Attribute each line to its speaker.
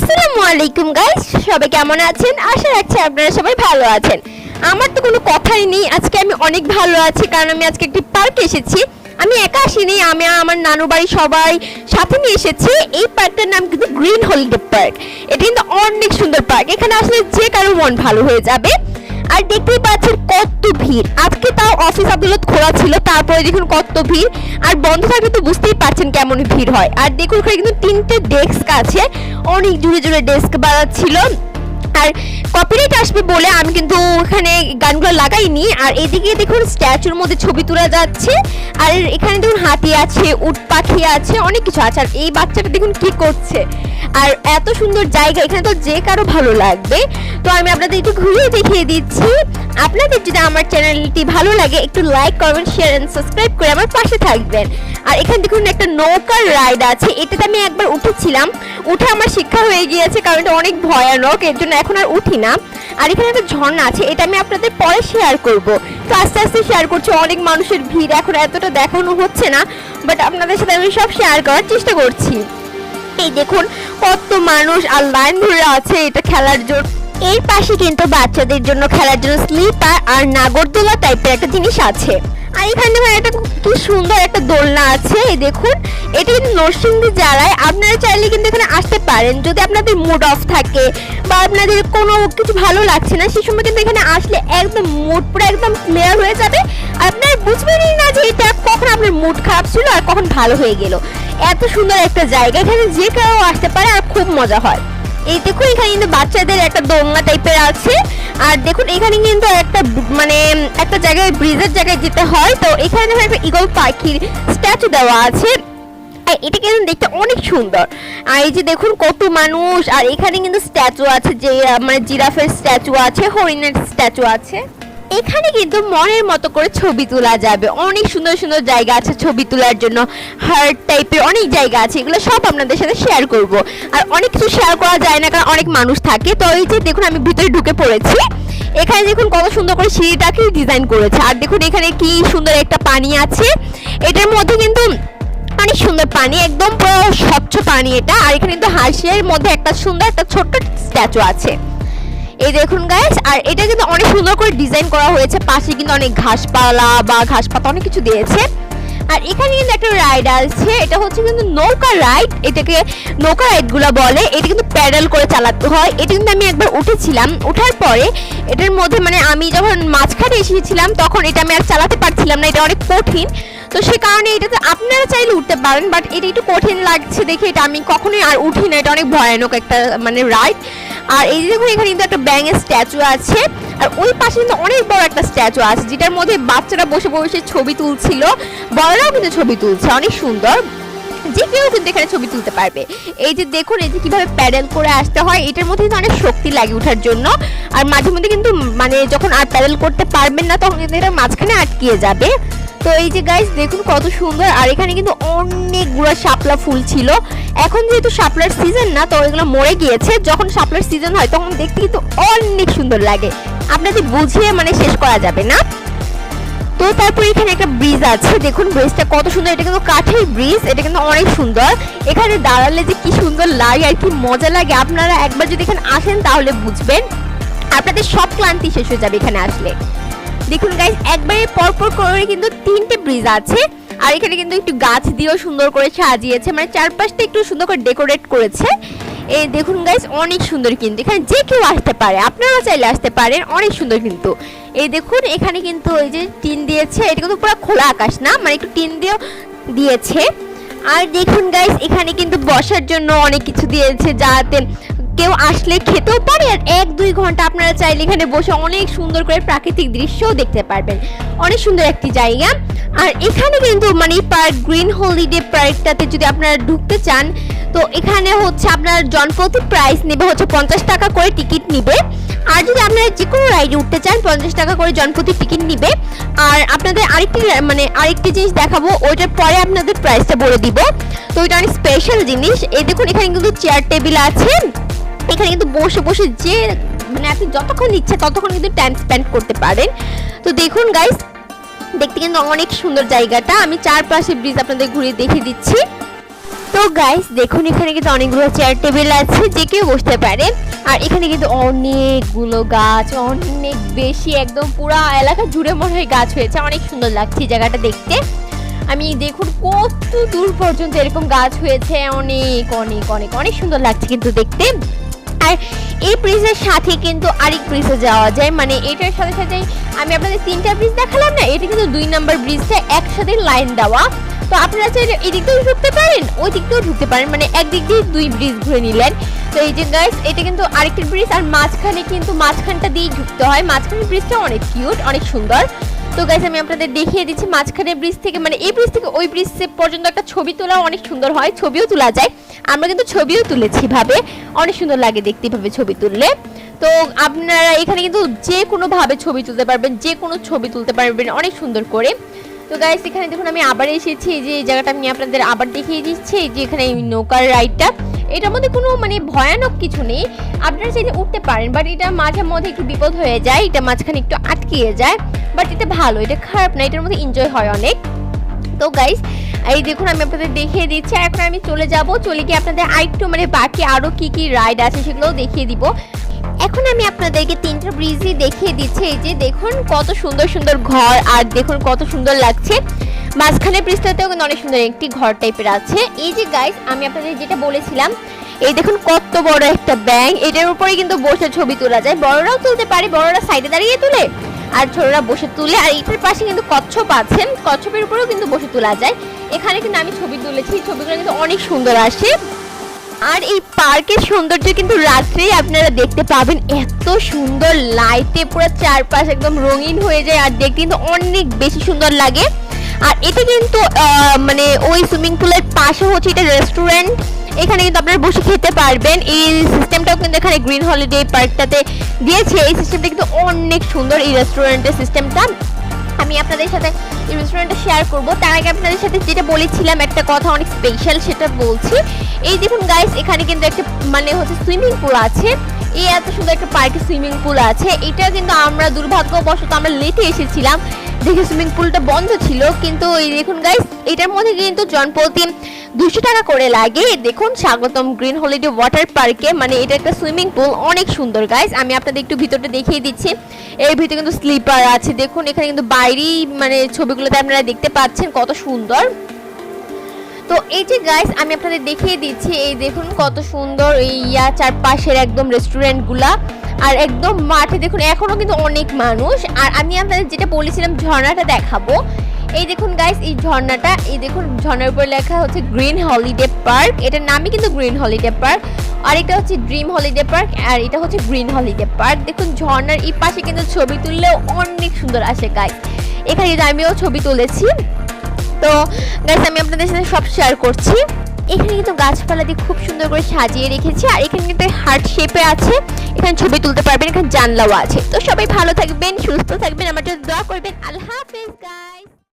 Speaker 1: আসসালামু আলাইকুম গাইস, সবাই কেমন আছেন? আশা রাখছি আপনারা সবাই ভালো আছেন। আমার তো কোনো কথাই নেই, আজকে আমি অনেক ভালো আছি কারণ আমি আজকে একটি পার্কে এসেছি। আমি একা আসিনি, আমি আমার নানু বাড়ি সবাই সাথে নিয়ে এসেছি। এই পার্কটার নাম কিন্তু গ্রিন হলিডে পার্ক। এটা কিন্তু অনেক সুন্দর পার্ক, এখানে আসলে যে কারো মন ভালো হয়ে যাবে। আর দেখতেই পাচ্ছেন কত ভিড়, আজকে তাও অফিস আদালত খোলা ছিল, তারপরে দেখুন কত ভিড়। আর বন্ধ থাকলে তো বুঝতেই পারছেন কেমন ভিড় হয়। আর দেখুন এখানে কিন্তু 3টে ডেস্ক আছে, অনেক জুড়ে জুড়ে ডেস্ক বাজাচ্ছিল। আর কপিরাইট আসবে বলে আমি কিন্তু এখানে গানগুলো লাগাইনি। আর এদিকে দেখুন স্ট্যাচুর মধ্যে ছবি তোলা যাচ্ছে। আর এখানে দেখুন হাতি আছে, উট পাখি আছে, অনেক কিছু আছে। আর এই বাচ্চাটা দেখুন কি করছে। আর এত সুন্দর জায়গা, এখানে তো যে কারো ভালো লাগবে। তো আমি আপনাদের একটু ঘুরিয়ে দেখিয়ে দিচ্ছি। আপনাদের যদি আমার চ্যানেলটি ভালো লাগে একটু লাইক করবেন, শেয়ার এন্ড সাবস্ক্রাইব করে আমার পাশে থাকবেন। আর এখানে দেখুন একটা নৌকার রাইড আছে, এটাতে আমি একবার উঠেছিলাম, উঠে আমার শিক্ষা হয়ে গিয়েছে কারণ এটা অনেক ভয়ানক, এর জন্য এখন আর উঠি না। আর এখানে একটা ঝর্ণা আছে, এটা আমি আপনাদের পরে শেয়ার করব। তো আস্তে আস্তে শেয়ার করছি, অনেক মানুষের ভিড়, এখন এতটা দেখানো হচ্ছে না, বাট আপনাদের সাথে আমি সব শেয়ার করার চেষ্টা করছি। এই দেখুন কত মানুষ আর লাইন ধরে আছে এটা খেলার জন্য। এর পাশে কিন্তু বাচ্চাদের জন্য খেলার জন্য স্লিপার আর নাগরদোলা টাইপের একটা জিনিস আছে। আর এখানে একটা কি সুন্দর একটা দোলনা আছে, এই দেখুন। এটা কিন্তু নরসিংদী জেলায়, আপনারা চাইলে কিন্তু এখানে আসতে পারেন যদি আপনাদের মুড অফ থাকে বা আপনাদের কোনো কিছু ভালো লাগছে না, সেই সময় কিন্তু এখানে আসলে একদম মুড পুরো একদম ক্লিয়ার হয়ে যাবে। আপনারা বুঝবেনই না যে এটা কখন আপনার মুড খারাপ ছিল আর কখন ভালো হয়ে গেল। এত সুন্দর একটা জায়গা, এখানে যে কেউ আসতে পারে আর খুব মজা হয়। এই দেখুন এখানে কিন্তু বাচ্চাদের একটা দোলনা টাইপের আছে। আর দেখুন এখানে কিন্তু একটা একটা জায়গায় ব্রিজের জায়গায় যেতে হয়। তো এখানে দেখুন একটা ঈগল পাখির স্ট্যাচু দেওয়া আছে, এটা কিন্তু দেখতে অনেক সুন্দর। আর এই যে দেখুন কত মানুষ। আর এখানে কিন্তু স্ট্যাচু আছে, যে জিরাফের স্ট্যাচু আছে, হরিণের স্ট্যাচু আছে। এখানে কিন্তু মনের মতো করে ছবি তোলা যাবে, অনেক সুন্দর সুন্দর জায়গা আছে ছবি তোলার জন্য, হার্ট টাইপের অনেক জায়গা আছে, এগুলো সব আপনাদের সাথে শেয়ার করব। আর অনেক কিছু শেয়ার করা যায় না কারণ অনেক মানুষ থাকে। তো এই যে দেখুন আমি ভিতরে ঢুকে পড়েছি, এখানে দেখুন কত সুন্দর করে সিঁড়িটাকে ডিজাইন করেছে। আর দেখুন এখানে কি সুন্দর একটা পানি আছে, এটার মধ্যে কিন্তু অনেক সুন্দর পানি, একদম পুরো স্বচ্ছ পানি এটা। আর এখানে কিন্তু হাঁসের মধ্যে একটা সুন্দর একটা ছোট্ট স্ট্যাচু আছে, এই দেখুন গাইস। আর এটা কিন্তু অনেক সুন্দর করে ডিজাইন করা হয়েছে, পাশে কিন্তু অনেক ঘাসপালা বা ঘাসপাতা অনেক কিছু দিয়েছে। আর এখানে কিন্তু একটা রাইড আছে, এটা হচ্ছে কিন্তু নৌকা রাইড, এটাকে নৌকা রাইডগুলো বলে। এটা কিন্তু প্যাডেল করে চালাতে হয়। এটা কিন্তু আমি একবার উঠেছিলাম, ওঠার পরে এটার মধ্যে আমি যখন মাঝখানে এসেছিলাম তখন এটা আমি আর চালাতে পারছিলাম না, এটা অনেক কঠিন। তো সে কারণে এটাতে আপনারা চাইলে উঠতে পারেন, বাট এটা একটু কঠিন লাগছে দেখে এটা আমি কখনোই আর উঠি না, এটা অনেক ভয়ানক একটা রাইড। আর এই যে দেখুন এখানে কিন্তু একটা ব্যাঙের স্ট্যাচু আছে। আর ওই পাশে কিন্তু অনেক বড় একটা স্ট্যাচু আছে, যেটার মধ্যে বাচ্চারা বসে বসে ছবি তুলছিল, বড়রাও কিন্তু ছবি তুলছে, অনেক সুন্দর, যে কেউ কিন্তু এখানে ছবি তুলতে পারবে। এই যে দেখুন এই যে কিভাবে প্যাডেল করে আসতে হয়, এটার মধ্যে কিন্তু অনেক শক্তি লাগে ওঠার জন্য। আর মাঝে মধ্যে কিন্তু যখন আর প্যাডেল করতে পারবেন না তখন কিন্তু এটা মাঝখানে আটকিয়ে যাবে। তো এই যে গাইস দেখুন কত সুন্দর। আর এখানে কিন্তু অনেকগুলো শাপলা ফুল ছিল, এখন যেহেতু শাপলার সিজন না তো এগুলো মরে গিয়েছে, যখন শাপলার সিজন হয় তখন দেখতে কিন্তু অনেক সুন্দর লাগে, আপনাদের বুঝিয়ে শেষ করা যাবে না। তো তারপর এখানে একটা ব্রিজ আছে, দেখুন ব্রিজটা কত সুন্দর, এটা কিন্তু কাঠের ব্রিজ, এটা কিন্তু অনেক সুন্দর। এখানে দাঁড়ালে যে কি সুন্দর লাগে আর কি মজা লাগে, আপনারা একবার যদি এখানে আসেন তাহলে বুঝবেন, আপনাদের সব ক্লান্তি শেষ হয়ে যাবে এখানে আসলে। দেখুন গাইস একবারে পরপর করে কিন্তু 3টে ব্রিজ আছে। আর এখানে কিন্তু একটু গাছ দিয়েও সুন্দর করে সাজিয়েছে, চারপাশটা একটু সুন্দর করে ডেকোরেট করেছে। এই দেখুন গাইস অনেক সুন্দর, কিন্তু এখানে যে কেউ আসতে পারে, আপনারা চাইলে আসতে পারেন, অনেক সুন্দর কিন্তু। এই দেখুন এখানে কিন্তু ওই যে টিন দিয়েছে, এটা কিন্তু পুরো খোলা আকাশ না, একটু টিন দিয়েছে। আর দেখুন গাইস এখানে কিন্তু বসার জন্য অনেক কিছু দিয়েছে, যাতে কেউ আসলে খেতেও পারে। আর 1-2 ঘন্টা আপনারা চাইলে এখানে বসে অনেক সুন্দর করে প্রাকৃতিক দৃশ্যও দেখতে পারবেন, অনেক সুন্দর একটি জায়গা। আর এখানে কিন্তু পার্ক গ্রিন হলিডে পার্কটাতে যদি আপনারা ঢুকতে চান তো এখানে হচ্ছে আপনার জনপ্রতি প্রাইস নেবে হচ্ছে 50 টাকা করে টিকিট নিবে। আর যদি আপনারা যে কোনো রাইডে উঠতে চান 50 টাকা করে জনপ্রতি টিকিট নিবে। আর আপনাদের আরেকটি জিনিস দেখাবো, ওইটার পরে আপনাদের প্রাইসটা বলে দিব। তো ওইটা অনেক স্পেশাল জিনিস। এই দেখুন এখানে কিন্তু চেয়ার টেবিল আছে, এখানে কিন্তু বসে বসে যে আপনি যতক্ষণ ইচ্ছে ততক্ষণ কিন্তু টাইম স্পেন্ড করতে পারেন। তো দেখুন গাইস দেখতে কিন্তু অনেক সুন্দর জায়গাটা, আমি চারপাশে ব্রিজ আপনাদের ঘুরিয়ে দেখিয়ে দিচ্ছি। তো তো গাইস দেখুন এখানে কিন্তু অনেকগুলো চেয়ার টেবিল আছে, যে কেউ বসতে পারে। আর এখানে কিন্তু অনেকগুলো গাছ, অনেক বেশি, একদম পুরো এলাকা জুড়ে মনে হয় গাছ হয়েছে। অনেক সুন্দর লাগছে জায়গাটা দেখতে। আমি দেখুন কত দূর পর্যন্ত এরকম গাছ হয়েছে, অনেক অনেক অনেক অনেক সুন্দর লাগছে কিন্তু দেখতে। আর এই ব্রিজের সাথে কিন্তু আরেক ব্রিজে যাওয়া যায়, মানে এটার সাথে সাথে আমি আপনাদের 3টা ব্রিজ দেখালাম না, এটা কিন্তু 2 নম্বর ব্রিজটা একসাথে লাইন দেওয়া। তো আপনারা চাইলে এই দিক দিয়েও ঢুকতে পারেন, ওই দিক দিয়েও ঢুকতে পারেন, মানে একদিক দিয়ে 2 ব্রিজ ঘুরে নিলেন। তো এই যে গাইস এটা কিন্তু আরেকটি ব্রিজ, আর মাঝখানে কিন্তু মাঝখানটা দিয়েই ঢুকতে হয়। মাঝখানের ব্রিজটা অনেক কিউট, অনেক সুন্দর। তো গাইস আমি আপনাদের দেখিয়ে দিচ্ছি মাঝখানে ব্রিজ থেকে, মানে এই ব্রিজ থেকে ওই ব্রিজ পর্যন্ত একটা ছবি তোলা অনেক সুন্দর হয়, ছবিও তোলা যায়। আমরা কিন্তু ছবিও তুলেছি ভাবে, অনেক সুন্দর লাগে দেখতে ভাবে ছবি তুললে। তো আপনারা এখানে কিন্তু যে কোনো ভাবে ছবি তুলতে পারবেন, যে কোনো ছবি তুলতে পারবেন অনেক সুন্দর করে। তো গাইস এখানে দেখুন আমি আবার এসেছি, এই যে এই জায়গাটা আমি আপনাদের আবার দেখিয়ে দিচ্ছি। এই যে এখানে এই নৌকার রাইডটা, এটার মধ্যে কোনো মানে ভয়ানক কিছু নেই, আপনারা চাইলে উঠতে পারেন, বাট এটা মাঝে মধ্যে একটু বিপদ হয়ে যায়, এটা মাঝখানে একটু আটকিয়ে যায়। বাট এটা ভালো, এটা খারাপ না, এটার মধ্যে এনজয় হয় অনেক। তো গাইস এই দেখুন আমি আপনাদের দেখিয়ে দিচ্ছি। এখন আমি চলে গিয়ে আপনাদের আরেকটু মানে বাকি আরো কি কি রাইড আছে সেগুলোও দেখিয়ে দিব। এখন আমি আপনাদেরকে 3টা ব্রিজই দেখিয়ে দিচ্ছি। এই যে দেখুন কত সুন্দর সুন্দর ঘর, আর দেখুন কত সুন্দর লাগছে। মাঝখানে ব্রিজটাতেও কিন্তু অনেক সুন্দর একটি ঘর টাইপের আছে। এই যে গাইস আমি আপনাদের যেটা বলেছিলাম, এই দেখুন কত বড় একটা ব্যাঙ, এটার উপরে কিন্তু বসে ছবি তোলা যায়, বড়রাও তুলতে পারে, বড়রা সাইডে দাঁড়িয়ে তুলে আর ছোটরা বসে তুলে। আর এটার পাশে কিন্তু কচ্ছপ আছে, কচ্ছপের উপরেও কিন্তু বসে তোলা যায়। এখানে কিন্তু আমি ছবি তুলেছি, ছবিগুলো কিন্তু অনেক সুন্দর আসে। আর এই পার্কের সৌন্দর্য কিন্তু রাত্রেই আপনারা দেখতে পাবেন, এত সুন্দর লাইটে পুরো চারপাশ একদম রঙিন হয়ে যায়, আর দেখতে কিন্তু অনেক বেশি সুন্দর লাগে। আর এটা কিন্তু মানে ওই সুইমিং পুলের পাশে হচ্ছে এটা রেস্টুরেন্ট, এখানে কিন্তু আপনারা বসে খেতে পারবেন। এই সিস্টেমটাও কিন্তু এখানে গ্রিন হলিডে পার্কটাতে দিয়েছে, এই সিস্টেমটা কিন্তু অনেক সুন্দর। এই রেস্টুরেন্টের সিস্টেমটা আমি আপনাদের সাথে এই রেস্টুরেন্টটা শেয়ার করব। তার আগে আপনাদের সাথে যেটা বলেছিলাম একটা কথা অনেক স্পেশাল, সেটা বলছি। এই দেখুন গাইস এখানে কিন্তু একটা মানে হচ্ছে সুইমিং পুল আছে, এই এত সুন্দর একটা পার্কে সুইমিং পুল আছে। এটা কিন্তু আমরা দুর্ভাগ্যবশত আমরা লেটে এসেছিলাম দেখে সুইমিং পুলটা বন্ধ ছিল, কিন্তু এই দেখুন গাইস এটার মধ্যে কিন্তু জনপ্রতি 200 টাকা করে লাগে। দেখুন স্বাগতম গ্রিন হলিডে ওয়াটার পার্কে, মানে এটা একটা সুইমিং পুল, অনেক সুন্দর গাইস। আমি আপনাদের একটু ভিতরটা দেখিয়ে দিচ্ছি। এর ভিতরে কিন্তু স্লিপার আছে, দেখুন এখানে কিন্তু বাইরেই মানে ছবিগুলোতে আপনারা দেখতে পাচ্ছেন কত সুন্দর। তো এই যে গাইস আমি আপনাদের দেখিয়ে দিচ্ছি, এই দেখুন কত সুন্দর এই চারপাশের একদম রেস্টুরেন্টগুলা, আর একদম মাঠে দেখুন এখনো কিন্তু অনেক মানুষ। আর আমি আপনাদের যেটা বলেছিলাম ঝর্ণাটা দেখাবো, এই দেখুন গাইস এই ঝর্ণাটা, এই দেখুন ঝর্ণার উপর লেখা হচ্ছে গ্রিন হলিডে পার্ক, এটার নামই কিন্তু গ্রিন হলিডে পার্ক। আর এটা হচ্ছে ড্রিম হলিডে পার্ক, আর এটা হচ্ছে গ্রিন হলিডে পার্ক। দেখুন ঝর্ণার এই পাশে কিন্তু ছবি তুললেও অনেক সুন্দর আসে গাইস, এখানে কিন্তু আমিও ছবি তুলেছি। তো গাইস আমি আপনাদের সাথে সব শেয়ার করছি। এখানে কিন্তু গাছপালা দিয়ে খুব সুন্দর করে সাজিয়ে রেখেছি, আর এখানে কিন্তু হার্ট শেপে আছে, এখানে ছবি তুলতে পারবেন, এখানে জানলাও আছে। তো সবাই ভালো থাকবেন, সুস্থ থাকবেন, আমার জন্য দোয়া করবেন। আল্লাহ হাফেজ গাইস।